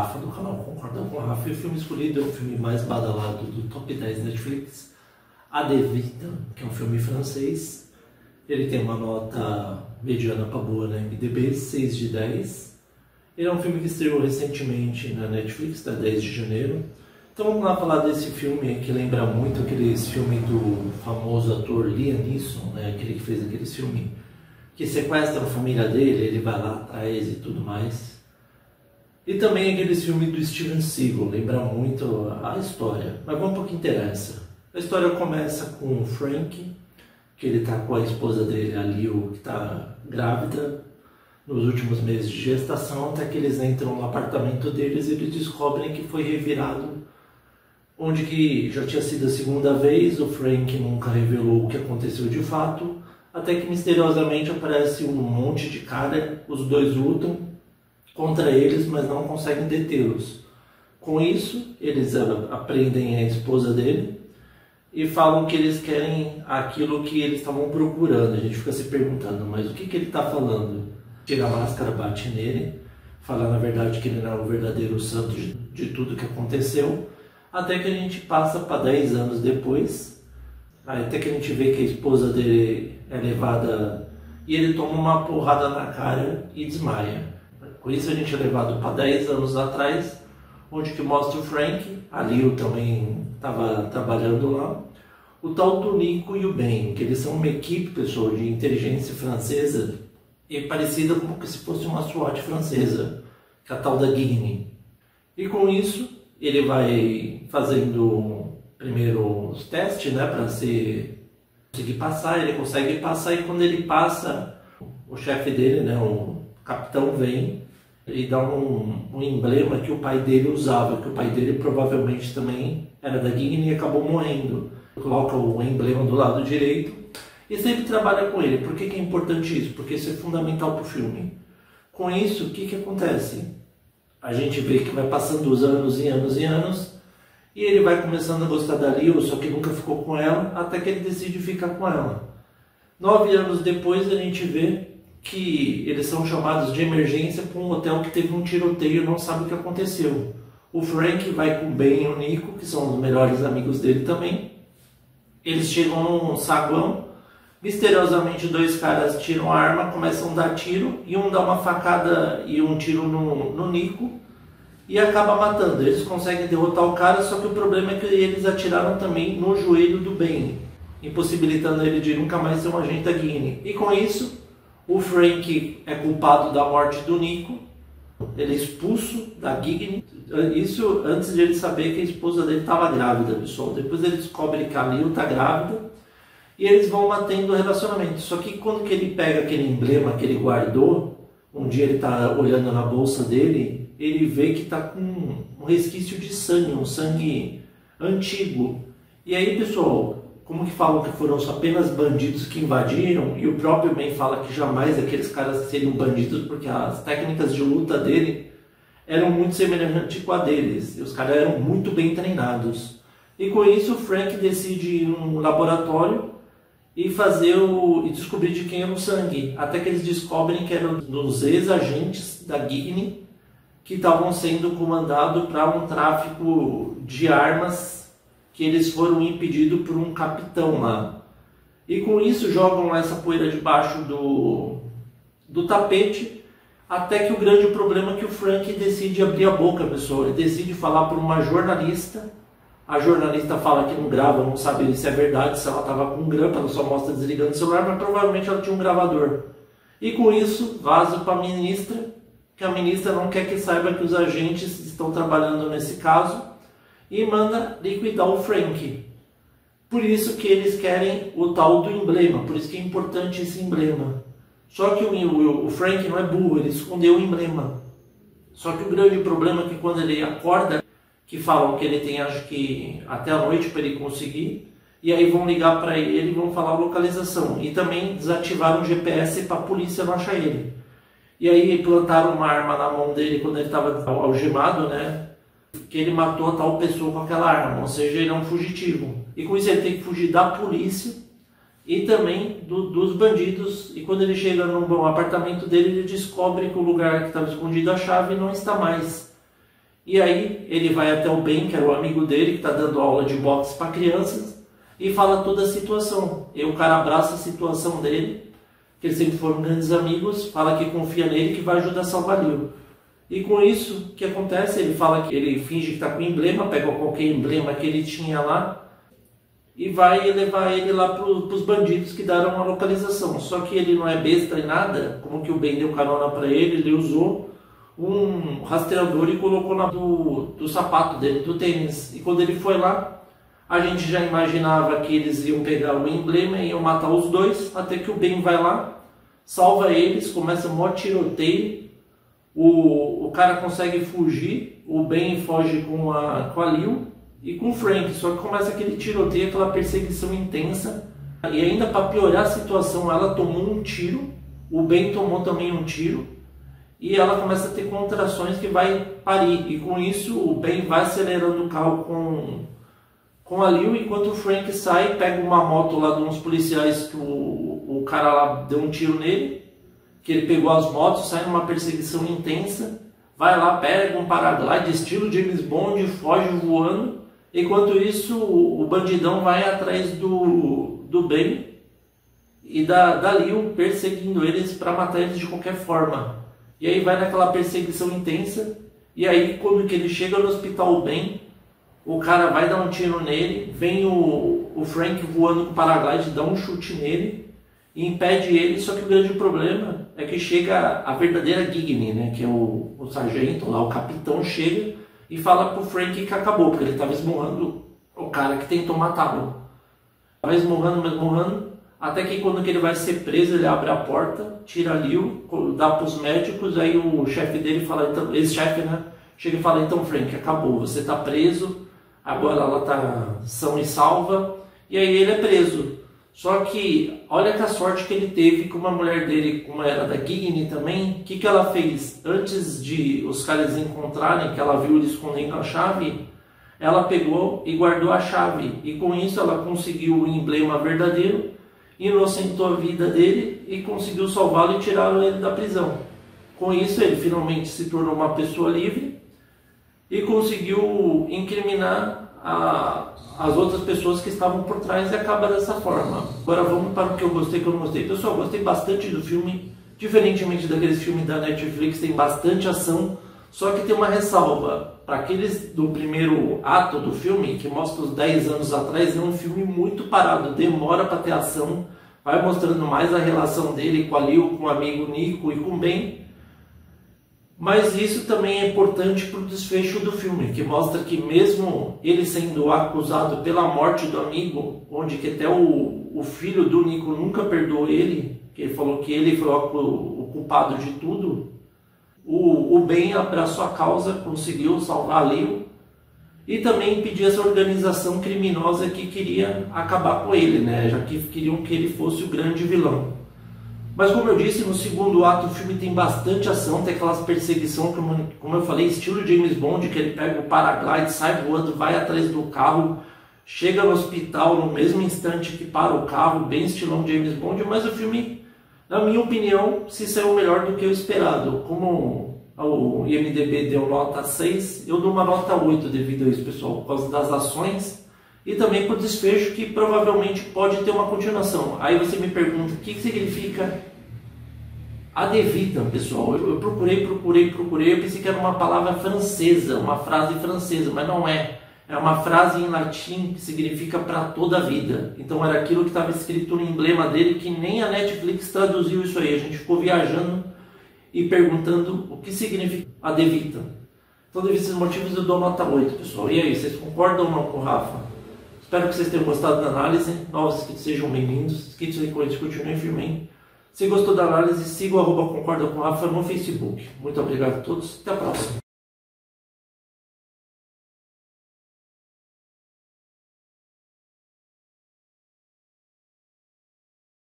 Rafa, do canal Concordão com o Rafa, e o filme escolhido é o filme mais badalado do Top 10 Netflix, A Devita, que é um filme francês. Ele tem uma nota mediana para boa na IMDb, 6 de 10. Ele é um filme que estreou recentemente na Netflix, dia 10 de janeiro. Então vamos lá falar desse filme que lembra muito aqueles filmes do famoso ator Liam Neeson, né? Aquele que fez aqueles filmes que sequestram a família dele, ele vai lá atrás e tudo mais. E também aqueles filmes do Steven Seagal, lembra muito a história. Mas vamos para o que interessa. A história começa com o Frank, que ele está com a esposa dele, a Lil, que está grávida nos últimos meses de gestação, até que eles entram no apartamento deles e eles descobrem que foi revirado, onde que já tinha sido a segunda vez. O Frank nunca revelou o que aconteceu de fato, até que misteriosamente aparece um monte de cara, os dois lutam contra eles, mas não conseguem detê-los. Com isso, eles aprendem a esposa dele e falam que eles querem aquilo que eles estavam procurando. A gente fica se perguntando, mas o que ele está falando? Tira a máscara, bate nele, fala na verdade que ele não é o verdadeiro santo de tudo que aconteceu, até que a gente passa para 10 anos depois, até que a gente vê que a esposa dele é levada e ele toma uma porrada na cara e desmaia. Com isso a gente é levado para 10 anos atrás, onde que mostra o Frank, a Lil também estava trabalhando lá, o tal do Nico e o Ben, que eles são uma equipe, pessoal, de inteligência francesa, e parecida como se fosse uma SWAT francesa, que é a tal da Guinea. E com isso, ele vai fazendo primeiro os testes, né, para conseguir passar. Ele consegue passar, e quando ele passa, o chefe dele, né, o capitão, vem e dá um emblema que o pai dele usava, que o pai dele provavelmente também era da Guinea e acabou morrendo. Coloca o emblema do lado direito e sempre trabalha com ele. Por que é importante isso? Porque isso é fundamental para o filme. Com isso, o que acontece? A gente vê que vai passando os anos e anos e anos, e ele vai começando a gostar da Lil, só que nunca ficou com ela, até que ele decide ficar com ela. 9 anos depois, a gente vê que eles são chamados de emergência para um hotel que teve um tiroteio e não sabe o que aconteceu. O Frank vai com o Ben e o Nico, que são os melhores amigos dele também. Eles chegam num saguão, misteriosamente 2 caras tiram a arma, começam a dar tiro, e um dá uma facada e um tiro no Nico e acaba matando. Eles conseguem derrotar o cara, só que o problema é que eles atiraram também no joelho do Ben, impossibilitando ele de nunca mais ser um agente da Guinea. E com isso, o Frank é culpado da morte do Nico, ele é expulso da Guinea. Isso antes de ele saber que a esposa dele estava grávida, pessoal. Depois ele descobre que a Lil está grávida e eles vão mantendo o relacionamento. Só que quando que ele pega aquele emblema que ele guardou, um dia ele está olhando na bolsa dele, ele vê que está com um resquício de sangue, um sangue antigo. E aí, pessoal, como que falam que foram apenas bandidos que invadiram, e o próprio Ben fala que jamais aqueles caras seriam bandidos, porque as técnicas de luta dele eram muito semelhantes com a deles, e os caras eram muito bem treinados. E com isso o Frank decide ir num laboratório e descobrir de quem era o sangue, até que eles descobrem que eram dos ex-agentes da Guinea que estavam sendo comandados para um tráfico de armas, que eles foram impedidos por um capitão lá. E com isso jogam essa poeira debaixo do tapete, até que o grande problema é que o Frank decide abrir a boca, pessoal. Ele decide falar para uma jornalista. A jornalista fala que não grava, não sabe se é verdade, se ela estava com um grampo, ela só mostra desligando o celular, mas provavelmente ela tinha um gravador. E com isso vaza para a ministra, que a ministra não quer que saiba que os agentes estão trabalhando nesse caso, e manda liquidar o Frank. Por isso que eles querem o tal do emblema, por isso que é importante esse emblema. Só que o Frank não é burro, ele escondeu o emblema. Só que o grande problema é que quando ele acorda, que falam que ele tem, acho que até a noite para ele conseguir, e aí vão ligar para ele e vão falar a localização. E também desativaram o GPS para a polícia não achar ele. E aí plantaram uma arma na mão dele quando ele estava algemado, né? Que ele matou a tal pessoa com aquela arma, ou seja, ele é um fugitivo. E com isso ele tem que fugir da polícia e também dos bandidos. E quando ele chega no apartamento dele, ele descobre que o lugar que estava escondido a chave não está mais. E aí ele vai até o Ben, que era o amigo dele, que está dando aula de boxe para crianças, e fala toda a situação. E o cara abraça a situação dele, que eles sempre foram grandes amigos, fala que confia nele, que vai ajudar a salvar Leo. E com isso, o que acontece? Ele fala que ele finge que está com emblema, pega qualquer emblema que ele tinha lá, e vai levar ele lá para os bandidos que deram a localização. Só que ele não é besta em nada, como que o Ben deu carona para ele usou um rastreador e colocou na do sapato dele, do tênis. E quando ele foi lá, a gente já imaginava que eles iam pegar o emblema e iam matar os dois, até que o Ben vai lá, salva eles, começa um maior tiroteio, o cara consegue fugir, o Ben foge com a Leo e com o Frank, só que começa aquele tiroteio, aquela perseguição intensa, e ainda para piorar a situação, ela tomou um tiro, o Ben tomou também um tiro, e ela começa a ter contrações que vai parir, e com isso o Ben vai acelerando o carro com a Leo, enquanto o Frank sai, pega uma moto lá de uns policiais que o cara lá deu um tiro nele, que ele pegou as motos, sai numa perseguição intensa, vai lá, pega um paraglide estilo James Bond, foge voando. Enquanto isso, o bandidão vai atrás do Ben e da Leo, perseguindo eles para matar eles de qualquer forma. E aí vai naquela perseguição intensa, e aí quando que ele chega no hospital Ben, o cara vai dar um tiro nele, vem o Frank voando com o paraglide, dá um chute nele e impede ele, só que o grande problema é que chega a verdadeira Gigny, né, que é o sargento lá, o capitão chega e fala pro Frank que acabou, porque ele estava esmurrando o cara que tentou matá-lo. Vai esmurrando, até que quando que ele vai ser preso, ele abre a porta, tira a Leo, dá pros médicos, aí o chefe dele fala, então, ex-chefe, né, chega e fala, então Frank, acabou, você está preso, agora ela está são e salva, e aí ele é preso. Só que, olha que a sorte que ele teve com uma mulher dele, como era da Gigny também, o que ela fez? Antes de os caras encontrarem, que ela viu ele escondendo a chave, ela pegou e guardou a chave. E com isso ela conseguiu o emblema verdadeiro, inocentou a vida dele e conseguiu salvá-lo e tirá-lo ele da prisão. Com isso ele finalmente se tornou uma pessoa livre e conseguiu incriminar as outras pessoas que estavam por trás, e acaba dessa forma. Agora vamos para o que eu gostei e o que eu não gostei. Pessoal, gostei bastante do filme, diferentemente daqueles filmes da Netflix, tem bastante ação, só que tem uma ressalva. Para aqueles do primeiro ato do filme, que mostra os 10 anos atrás, é um filme muito parado, demora para ter ação, vai mostrando mais a relação dele com a Leo, com o amigo Nico e com o Ben. Mas isso também é importante para o desfecho do filme, que mostra que mesmo ele sendo acusado pela morte do amigo, onde que até o filho do Nico nunca perdoou ele, que ele falou que ele foi o culpado de tudo, o Ben abraçou a causa, conseguiu salvar a Leo e também impedir essa organização criminosa que queria acabar com ele, né? Já que queriam que ele fosse o grande vilão. Mas como eu disse, no segundo ato o filme tem bastante ação, tem aquelas perseguições, como eu falei, estilo James Bond, que ele pega o paraglide, sai voando, vai atrás do carro, chega no hospital no mesmo instante que para o carro, bem estilão James Bond, mas o filme, na minha opinião, se saiu melhor do que o esperado. Como o IMDb deu nota 6, eu dou uma nota 8 devido a isso, pessoal, por causa das ações e também por desfecho, que provavelmente pode ter uma continuação. Aí você me pergunta, o que significa ad vitam, pessoal? Eu procurei, eu pensei que era uma palavra francesa, uma frase francesa, mas não é. É uma frase em latim que significa para toda a vida. Então era aquilo que estava escrito no emblema dele, que nem a Netflix traduziu isso aí. A gente ficou viajando e perguntando o que significa ad vitam. Então, devido a esses motivos, eu dou nota 8, pessoal. E aí, vocês concordam ou não com o Rafa? Espero que vocês tenham gostado da análise. Novos inscritos sejam bem-vindos. Inscritos e correntes continuem firme. Se gostou da análise, siga o @concorda com o Rafa no Facebook. Muito obrigado a todos. Até a próxima.